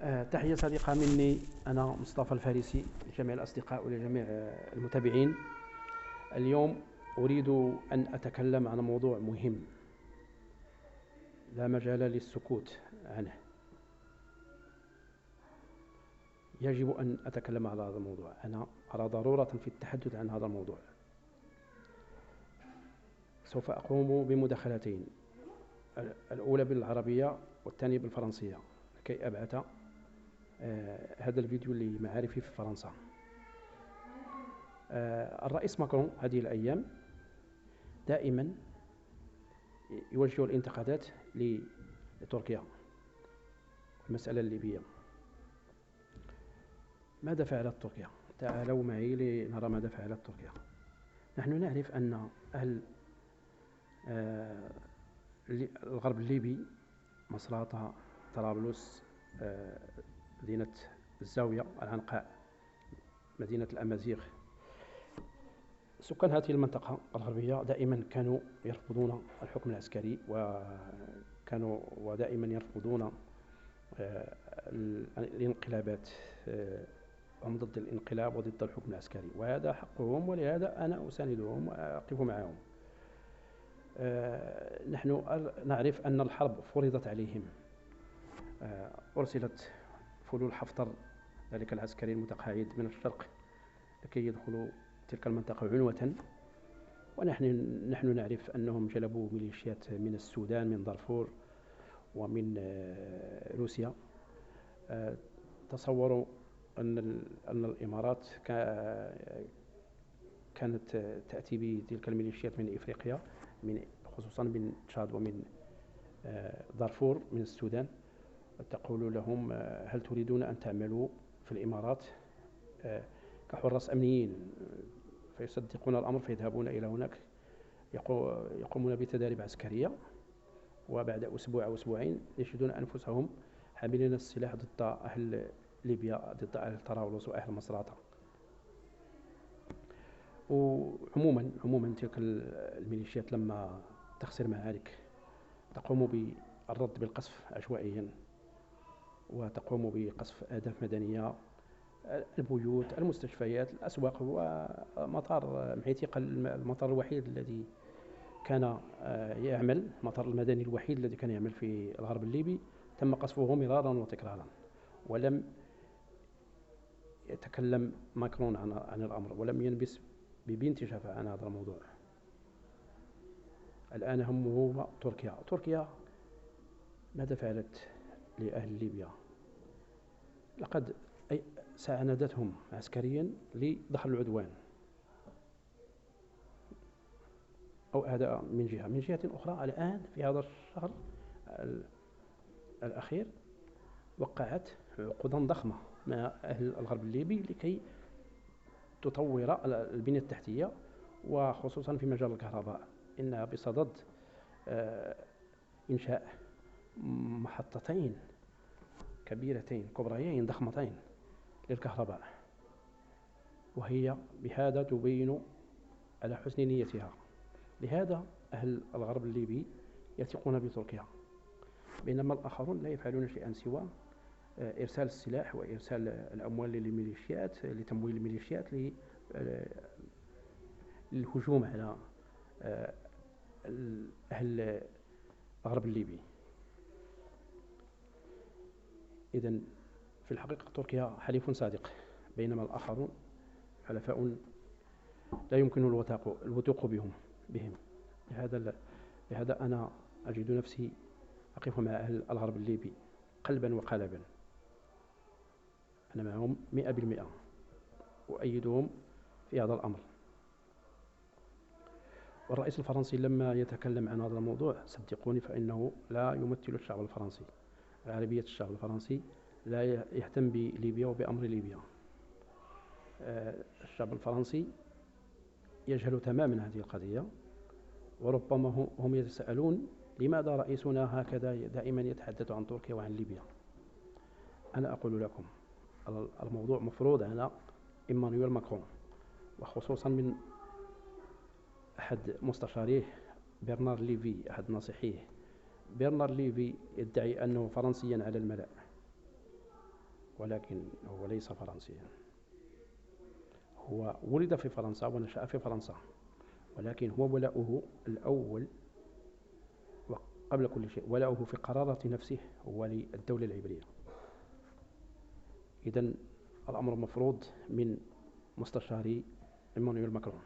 تحية صديقة مني. أنا مصطفى الفارسي لجميع الأصدقاء ولجميع المتابعين. اليوم أريد أن أتكلم عن موضوع مهم لا مجال للسكوت عنه. يجب أن أتكلم على هذا الموضوع. أنا أرى ضرورة في التحدث عن هذا الموضوع. سوف أقوم بمداخلتين، الأولى بالعربية والثانية بالفرنسية، لكي أبعث هذا الفيديو لمعارفي في فرنسا. الرئيس ماكرون هذه الأيام دائما يوجه الانتقادات لتركيا، المسألة الليبية. ماذا فعلت تركيا؟ تعالوا معي لنرى ماذا فعلت تركيا. نحن نعرف أن أهل الغرب الليبي، مصراتة، طرابلس، مدينة الزاوية، العنقاء، مدينة الأمازيغ، سكان هذه المنطقة الغربية دائما كانوا يرفضون الحكم العسكري، ودائما يرفضون الانقلابات. هم ضد الانقلاب وضد الحكم العسكري، وهذا حقهم، ولهذا أنا أساندهم وأقف معهم. نحن نعرف أن الحرب فرضت عليهم. أرسلت فلول حفتر، ذلك العسكري المتقاعد، من الشرق لكي يدخلوا تلك المنطقة عنوة. ونحن نعرف أنهم جلبوا ميليشيات من السودان، من دارفور، ومن روسيا. تصوروا أن الإمارات كانت تأتي بتلك الميليشيات من إفريقيا، خصوصا من تشاد ومن دارفور من السودان، تقول لهم: هل تريدون أن تعملوا في الإمارات كحراس أمنيين؟ فيصدقون الأمر، فيذهبون إلى هناك، يقومون بتداريب عسكرية، وبعد أسبوع أو أسبوعين يجدون أنفسهم حاملين السلاح ضد أهل ليبيا، ضد أهل طرابلس وأهل مصراتة. وعموما تلك الميليشيات لما تخسر معارك تقوم بالرد بالقصف عشوائيا، وتقوم بقصف أهداف مدنية، البيوت، المستشفيات، الأسواق. ومطار معيتيق، المطار الوحيد الذي كان يعمل، المطار المدني الوحيد الذي كان يعمل في الغرب الليبي، تم قصفه مرارا وتكرارا، ولم يتكلم ماكرون عن الأمر، ولم ينبس ببنت شفا عن هذا الموضوع. الآن همه هو تركيا. ماذا فعلت لأهل ليبيا؟ لقد ساندتهم عسكريا لدخل العدوان، أو هذا من جهة أخرى. الآن في هذا الشهر الأخير وقعت عقودا ضخمة مع أهل الغرب الليبي لكي تطور البنية التحتية، وخصوصا في مجال الكهرباء. إنها بصدد إنشاء محطتين كبيرتين كبريين ضخمتين للكهرباء، وهي بهذا تبين على حسن نيتها. لهذا أهل الغرب الليبي يثقون بتركيا، بينما الآخرون لا يفعلون شيئا سوى إرسال السلاح وإرسال الأموال للميليشيات، لتمويل الميليشيات، للهجوم على أهل الغرب الليبي. إذن في الحقيقة تركيا حليف صادق، بينما الآخرون حلفاء لا يمكن الوثوق بهم. لهذا أنا أجد نفسي أقف مع أهل الغرب الليبي قلبا وقالبا. أنا معهم 100%، أؤيدهم في هذا الأمر. والرئيس الفرنسي لما يتكلم عن هذا الموضوع، صدقوني فإنه لا يمثل الشعب الفرنسي، غالبية الشعب الفرنسي لا يهتم بليبيا وبأمر ليبيا. الشعب الفرنسي يجهل تماما هذه القضية، وربما هم يتساءلون: لماذا رئيسنا هكذا دائما يتحدث عن تركيا وعن ليبيا؟ أنا أقول لكم، الموضوع مفروض على إيمانويل ماكرون، وخصوصا من أحد مستشاريه برنار ليفي، أحد ناصحيه. برنار ليفي يدعي أنه فرنسيا على الملأ، ولكن هو ليس فرنسيا. هو ولد في فرنسا ونشأ في فرنسا، ولكن هو ولاؤه الأول وقبل كل شيء ولاؤه في قرارة نفسه هو للدولة العبرية. إذن الأمر مفروض من مستشاري إيمانويل ماكرون.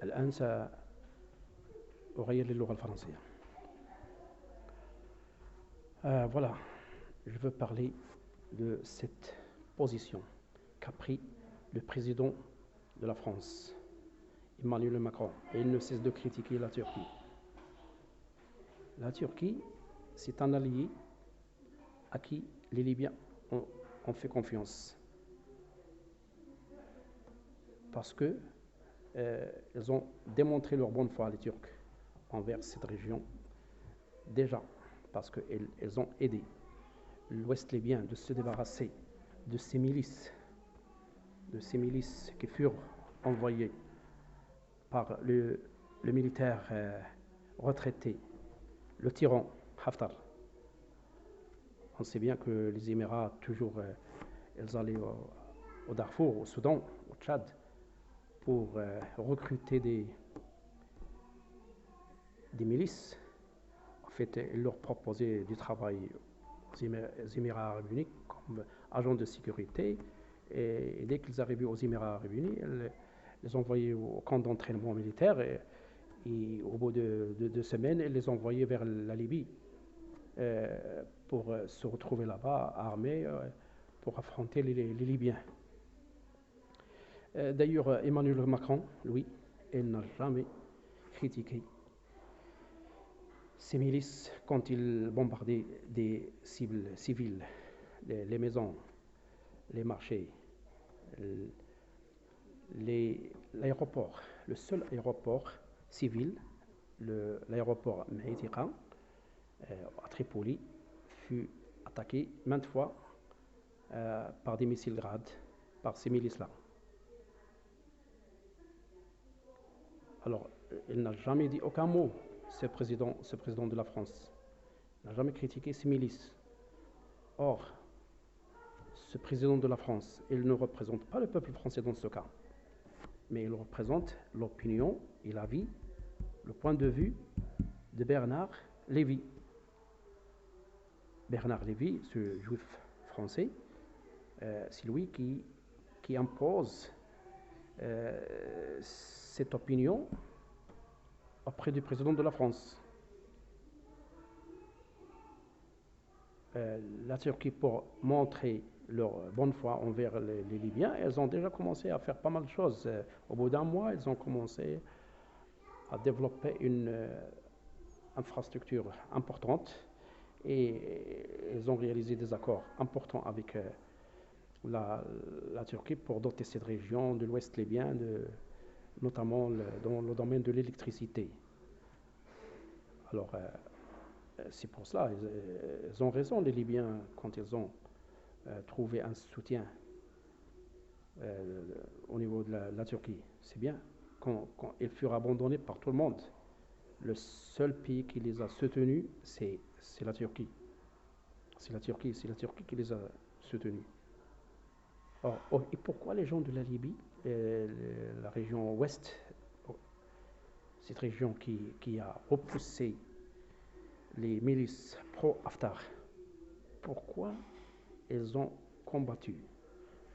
الآن سأغير للغة الفرنسية. Voilà, je veux parler de cette position qu'a pris le président de la France, Emmanuel Macron, et il ne cesse de critiquer la Turquie. La Turquie, c'est un allié à qui les Libyens ont fait confiance. Parce que ils ont démontré leur bonne foi, les Turcs, envers cette région. Déjà, parce qu'ils ont aidé l'Ouest libyen de se débarrasser de ces milices qui furent envoyées par le militaire retraité, le tyran Haftar. On sait bien que les Émirats, toujours, ils allaient au Darfour, au Soudan, au Tchad, pour recruter des milices. En fait, ils leur proposaient du travail aux Émirats arabes unis comme agents de sécurité. Et dès qu'ils arrivaient aux Émirats arabes unis, ils les envoyaient au camp d'entraînement militaire. Et au bout de 2 semaines, ils les envoyaient vers la Libye pour se retrouver là-bas armés pour affronter les Libyens. D'ailleurs, Emmanuel Macron, lui, il n'a jamais critiqué ces milices quand ils bombardaient des cibles civiles, les maisons, les marchés, l'aéroport. Le seul aéroport civil, l'aéroport Meïtika, à Tripoli, fut attaqué maintes fois par des missiles Grad, par ces milices-là. Alors, il n'a jamais dit aucun mot, ce président de la France. Il n'a jamais critiqué ces milices. Or, ce président de la France, il ne représente pas le peuple français dans ce cas, mais il représente l'opinion et l'avis, le point de vue de Bernard Lévy. Bernard Lévy, ce juif français, c'est lui qui impose cette opinion auprès du président de la France. La Turquie, pour montrer leur bonne foi envers les Libyens, elles ont déjà commencé à faire pas mal de choses. Au bout d'un mois, ils ont commencé à développer une infrastructure importante et ils ont réalisé des accords importants avec la Turquie pour doter cette région de l'Ouest libyen, notamment dans le domaine de l'électricité. Alors, c'est pour cela, ils ont raison, les Libyens, quand ils ont trouvé un soutien au niveau de la Turquie. C'est bien, quand ils furent abandonnés par tout le monde. Le seul pays qui les a soutenus, c'est la Turquie. C'est la Turquie qui les a soutenus. Et pourquoi les gens de la Libye, la région ouest, cette région qui a repoussé les milices pro-Haftar, pourquoi ils ont combattu?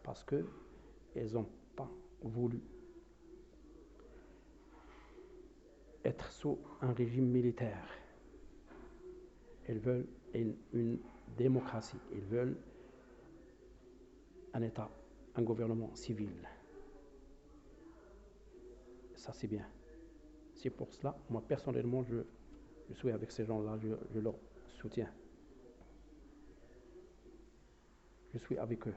Parce qu'ils n'ont pas voulu être sous un régime militaire. Ils veulent une démocratie, ils veulent un État, un gouvernement civil. Ça, c'est bien. C'est pour cela, moi, personnellement, je suis avec ces gens-là, je leur soutiens. Je suis avec eux.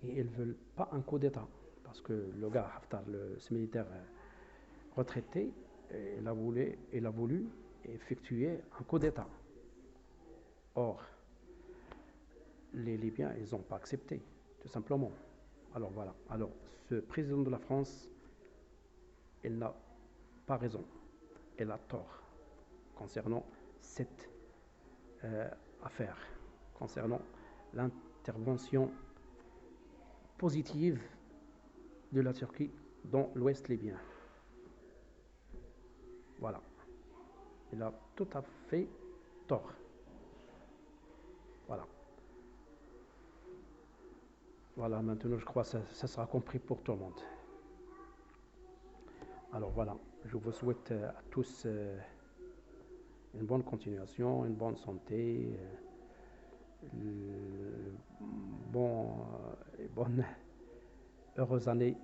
Et ils ne veulent pas un coup d'État, parce que le gars Haftar, ce militaire retraité, il a voulu effectuer un coup d'État. Or, les Libyens, ils n'ont pas accepté, tout simplement. Alors voilà. Alors, ce président de la France, il n'a pas raison, il a tort concernant cette à faire concernant l'intervention positive de la Turquie dans l'Ouest libyen. Voilà. Il a tout à fait tort. Voilà. Voilà, maintenant je crois que ça sera compris pour tout le monde. Alors voilà, je vous souhaite à tous une bonne continuation, une bonne santé, bonne, heureuse année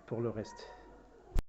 pour le reste.